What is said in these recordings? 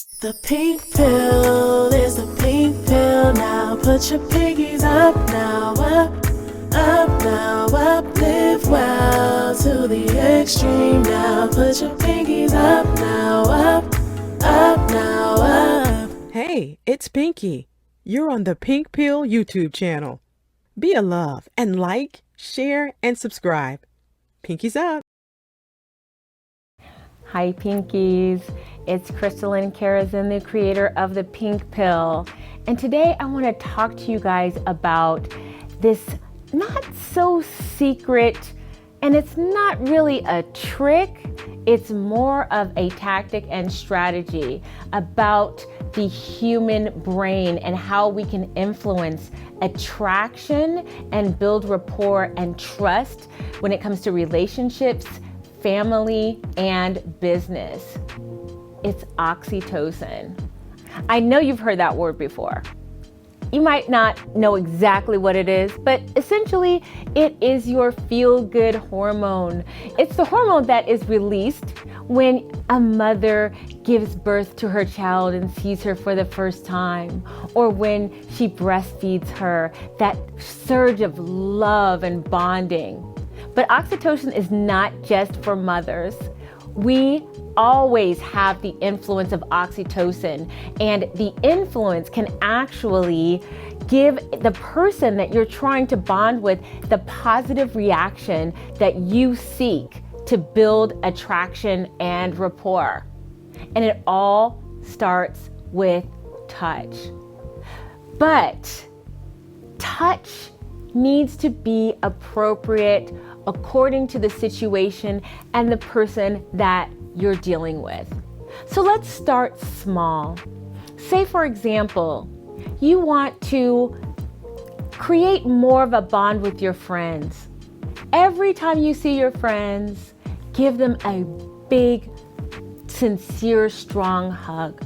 The pink pill is the pink pill now. Put your pinkies up now, up now, up. Live well to the extreme now. Put your pinkies up now, up now, up. Hey, it's Pinky. You're on the Pink Pill YouTube channel. Be a love and like, share, and subscribe. Pinkies up. Hi Pinkies, it's Crystalline Karazin, the creator of the Pink Pill. And today I want to talk to you guys about this not so secret, and it's not really a trick, it's more of a tactic and strategy about the human brain and how we can influence attraction and build rapport and trust when it comes to relationships, family, and business. It's oxytocin. I know you've heard that word before. You might not know exactly what it is, but essentially it is your feel-good hormone. It's the hormone that is released when a mother gives birth to her child and sees her for the first time, or when she breastfeeds her, that surge of love and bonding. But oxytocin is not just for mothers. We always have the influence of oxytocin, and the influence can actually give the person that you're trying to bond with the positive reaction that you seek to build attraction and rapport. And it all starts with touch. But touch needs to be appropriate according to the situation and the person that you're dealing with. So let's start small. Say, for example, you want to create more of a bond with your friends. Every time you see your friends, give them a big, sincere, strong hug.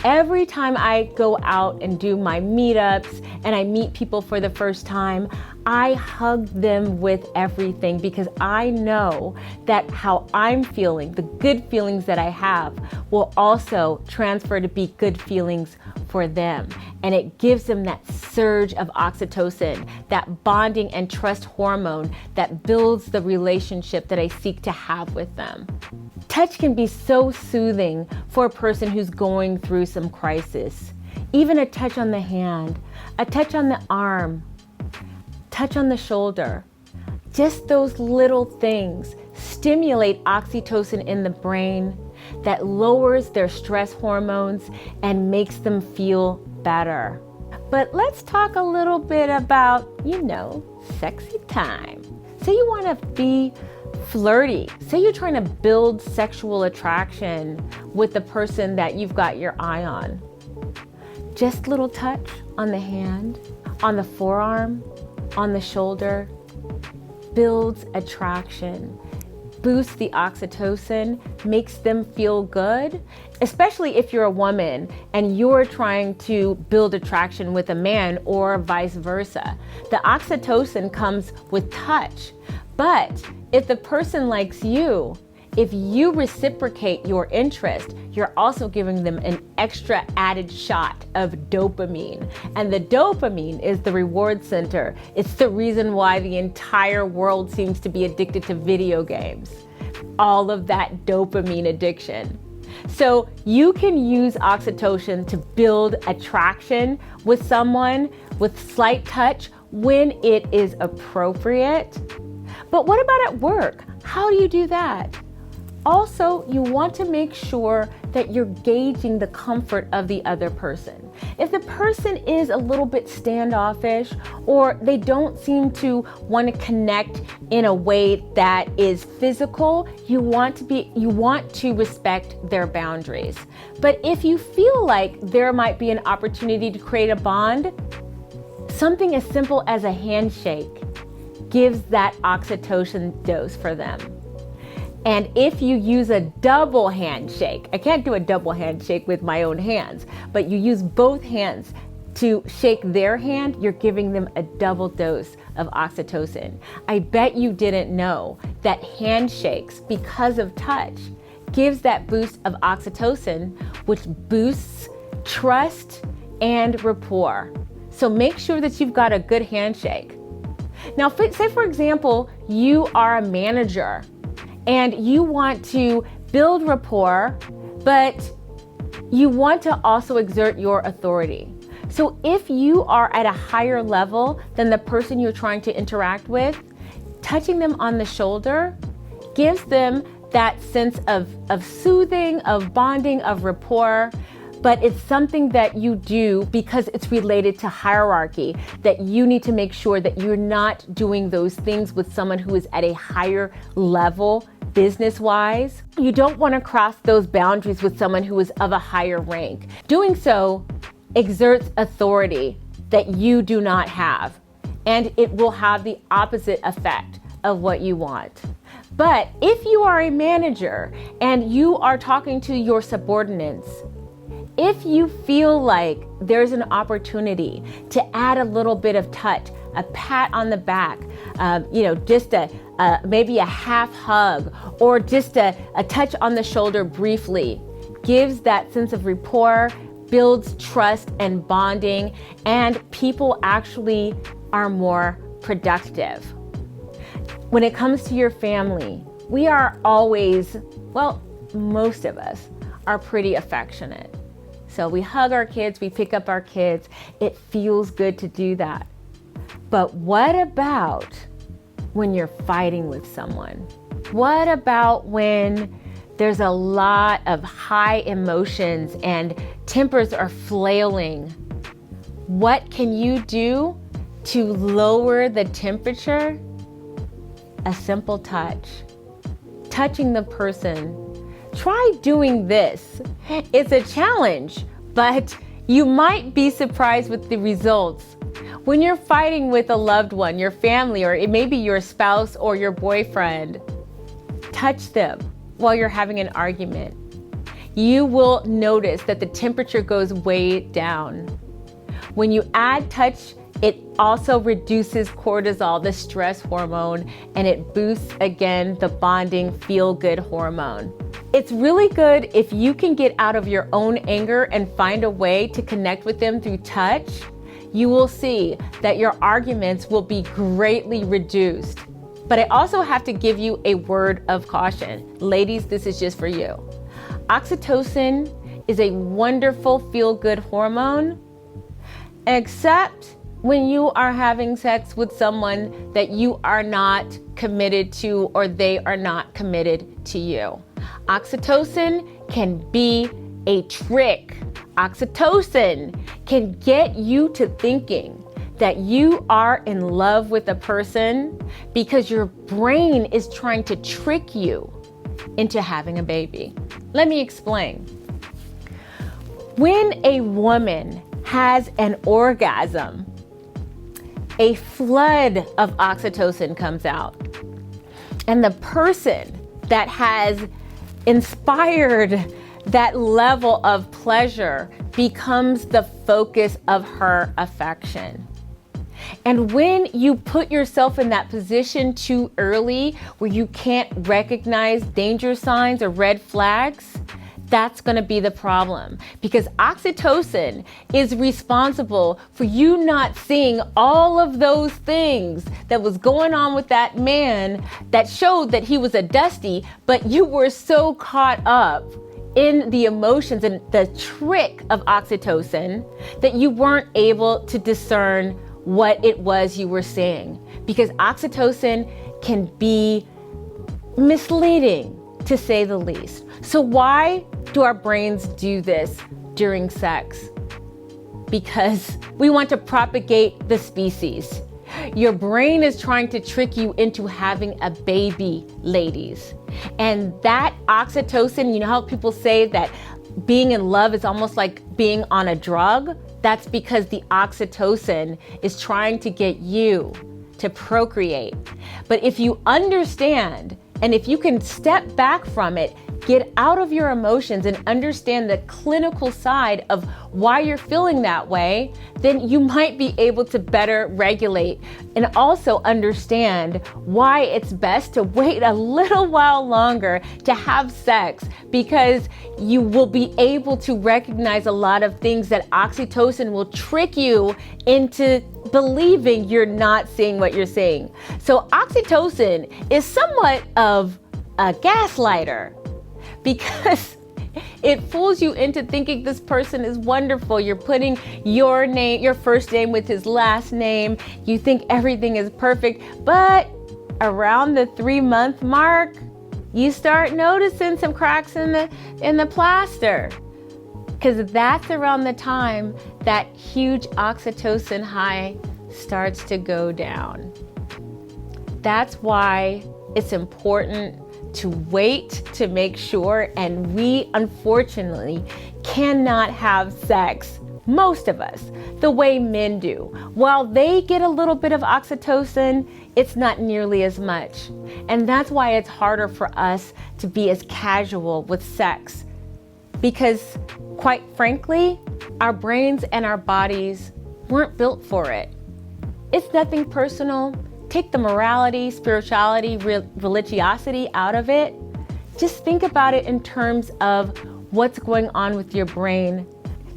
Every time I go out and do my meetups and I meet people for the first time, I hug them with everything, because I know that how I'm feeling, the good feelings that I have, will also transfer to be good feelings for them. And it gives them that surge of oxytocin, that bonding and trust hormone that builds the relationship that I seek to have with them. Touch can be so soothing for a person who's going through some crisis. Even a touch on the hand, a touch on the arm, touch on the shoulder. Just those little things stimulate oxytocin in the brain that lowers their stress hormones and makes them feel better. But let's talk a little bit about, sexy time. Say you want to be flirty. Say you're trying to build sexual attraction with the person that you've got your eye on. Just a little touch on the hand, on the forearm, on the shoulder, builds attraction, boosts the oxytocin, makes them feel good, especially if you're a woman and you're trying to build attraction with a man, or vice versa. The oxytocin comes with touch. But if the person likes you, if you reciprocate your interest, you're also giving them an extra added shot of dopamine. And the dopamine is the reward center. It's the reason why the entire world seems to be addicted to video games. All of that dopamine addiction. So you can use oxytocin to build attraction with someone with slight touch when it is appropriate. But what about at work? How do you do that? Also, you want to make sure that you're gauging the comfort of the other person. If the person is a little bit standoffish, or they don't seem to want to connect in a way that is physical, you want to respect their boundaries. But if you feel like there might be an opportunity to create a bond, something as simple as a handshake gives that oxytocin dose for them. And if you use a double handshake, I can't do a double handshake with my own hands, but you use both hands to shake their hand, you're giving them a double dose of oxytocin. I bet you didn't know that handshakes, because of touch, gives that boost of oxytocin, which boosts trust and rapport. So make sure that you've got a good handshake. Now, say for example, you are a manager and you want to build rapport, but you want to also exert your authority. So if you are at a higher level than the person you're trying to interact with, touching them on the shoulder gives them that sense of soothing, of bonding, of rapport. But it's something that you do because it's related to hierarchy, that you need to make sure that you're not doing those things with someone who is at a higher level business-wise. You don't want to cross those boundaries with someone who is of a higher rank. Doing so exerts authority that you do not have, and it will have the opposite effect of what you want. But if you are a manager and you are talking to your subordinates, if you feel like there's an opportunity to add a little bit of touch, a pat on the back, just maybe a half hug, or just a touch on the shoulder briefly, gives that sense of rapport, builds trust and bonding, and people actually are more productive. When it comes to your family, we are always, most of us are pretty affectionate. So we hug our kids, we pick up our kids. It feels good to do that. But what about when you're fighting with someone? What about when there's a lot of high emotions and tempers are flailing? What can you do to lower the temperature? A simple touch. Touching the person. Try doing this. It's a challenge, but you might be surprised with the results. When you're fighting with a loved one, your family, or it may be your spouse or your boyfriend, touch them while you're having an argument. You will notice that the temperature goes way down. When you add touch, it also reduces cortisol, the stress hormone, and it boosts, again, the bonding feel-good hormone. It's really good if you can get out of your own anger and find a way to connect with them through touch. You will see that your arguments will be greatly reduced. But I also have to give you a word of caution. Ladies, this is just for you. Oxytocin is a wonderful feel-good hormone, except when you are having sex with someone that you are not committed to, or they are not committed to you. Oxytocin can be a trick. Oxytocin can get you to thinking that you are in love with a person because your brain is trying to trick you into having a baby. Let me explain. When a woman has an orgasm, a flood of oxytocin comes out, and the person that has inspired that level of pleasure becomes the focus of her affection. And when you put yourself in that position too early, where you can't recognize danger signs or red flags, that's going to be the problem, because oxytocin is responsible for you not seeing all of those things that was going on with that man that showed that he was a dusty, but you were so caught up in the emotions and the trick of oxytocin that you weren't able to discern what it was you were seeing, because oxytocin can be misleading, to say the least. So why do our brains do this during sex? Because we want to propagate the species. Your brain is trying to trick you into having a baby, ladies. And that oxytocin, you know how people say that being in love is almost like being on a drug? That's because the oxytocin is trying to get you to procreate. But if you understand, and if you can step back from it get out of your emotions and understand the clinical side of why you're feeling that way, then you might be able to better regulate and also understand why it's best to wait a little while longer to have sex, because you will be able to recognize a lot of things that oxytocin will trick you into believing you're not seeing what you're seeing. So oxytocin is somewhat of a gaslighter, because it fools you into thinking this person is wonderful. You're putting your name, your first name with his last name. You think everything is perfect, but around the 3-month mark, you start noticing some cracks in the plaster, because that's around the time that huge oxytocin high starts to go down. That's why it's important to wait to make sure, and we unfortunately cannot have sex, most of us, the way men do. While they get a little bit of oxytocin, it's not nearly as much. And that's why it's harder for us to be as casual with sex, because quite frankly, our brains and our bodies weren't built for it. It's nothing personal. Take the morality, spirituality, religiosity out of it. Just think about it in terms of what's going on with your brain.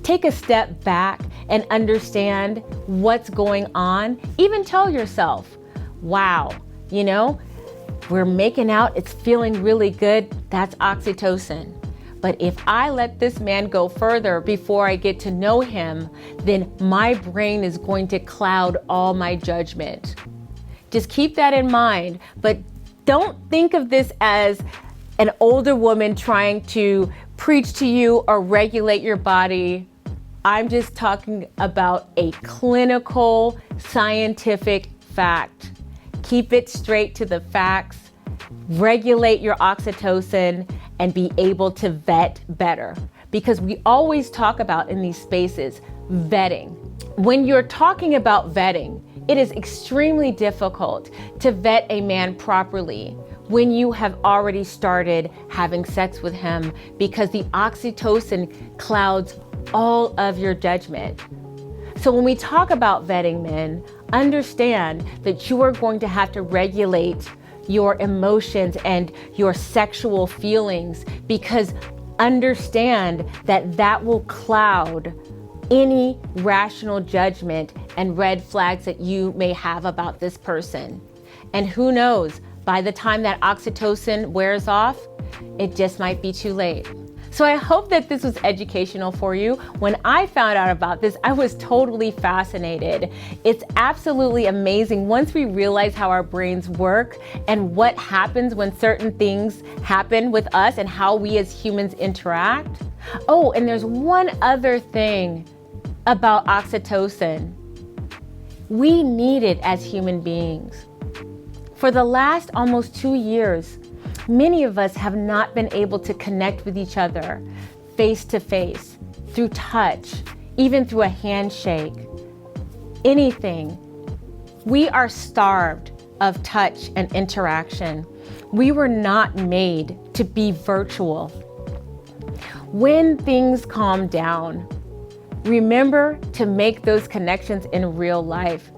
Take a step back and understand what's going on. Even tell yourself, wow, we're making out, it's feeling really good. That's oxytocin. But if I let this man go further before I get to know him, then my brain is going to cloud all my judgment. Just keep that in mind, but don't think of this as an older woman trying to preach to you or regulate your body. I'm just talking about a clinical, scientific fact. Keep it straight to the facts, regulate your oxytocin, and be able to vet better. Because we always talk about in these spaces, vetting. When you're talking about vetting, it is extremely difficult to vet a man properly when you have already started having sex with him, because the oxytocin clouds all of your judgment. So when we talk about vetting men, understand that you are going to have to regulate your emotions and your sexual feelings, because understand that that will cloud any rational judgment and red flags that you may have about this person. And who knows, by the time that oxytocin wears off, it just might be too late. So I hope that this was educational for you. When I found out about this, I was totally fascinated. It's absolutely amazing once we realize how our brains work and what happens when certain things happen with us and how we as humans interact. Oh, and there's one other thing about oxytocin. We need it as human beings. For the last almost 2 years, many of us have not been able to connect with each other face to face, through touch, even through a handshake, anything. We are starved of touch and interaction. We were not made to be virtual. When things calm down, remember to make those connections in real life.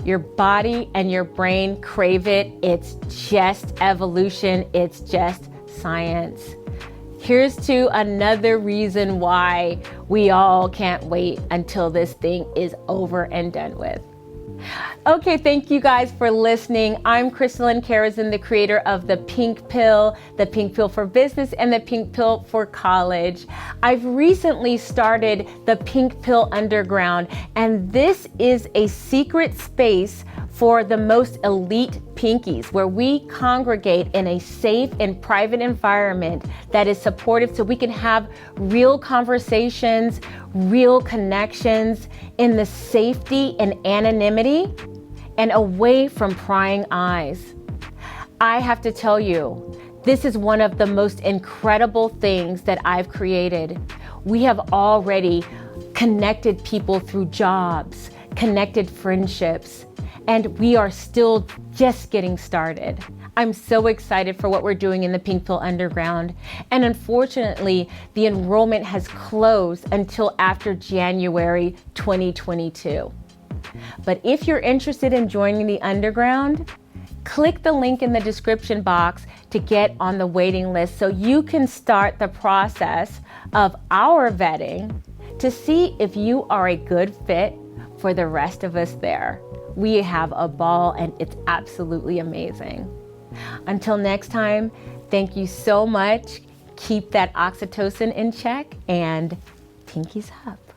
Your body and your brain crave it. It's just evolution. It's just science. Here's to another reason why we all can't wait until this thing is over and done with. Okay, thank you guys for listening. I'm Crystalline Karazin, the creator of the Pink Pill for Business, and the Pink Pill for College. I've recently started the Pink Pill Underground, and this is a secret space for the most elite pinkies, where we congregate in a safe and private environment that is supportive, so we can have real conversations, real connections in the safety and anonymity and away from prying eyes. I have to tell you, this is one of the most incredible things that I've created. We have already connected people through jobs, connected friendships, and we are still just getting started. I'm so excited for what we're doing in the Pink Pill Underground. And unfortunately, the enrollment has closed until after January 2022. But if you're interested in joining the Underground, click the link in the description box to get on the waiting list so you can start the process of our vetting to see if you are a good fit for the rest of us there. We have a ball and it's absolutely amazing. Until next time, thank you so much. Keep that oxytocin in check and pinkies up.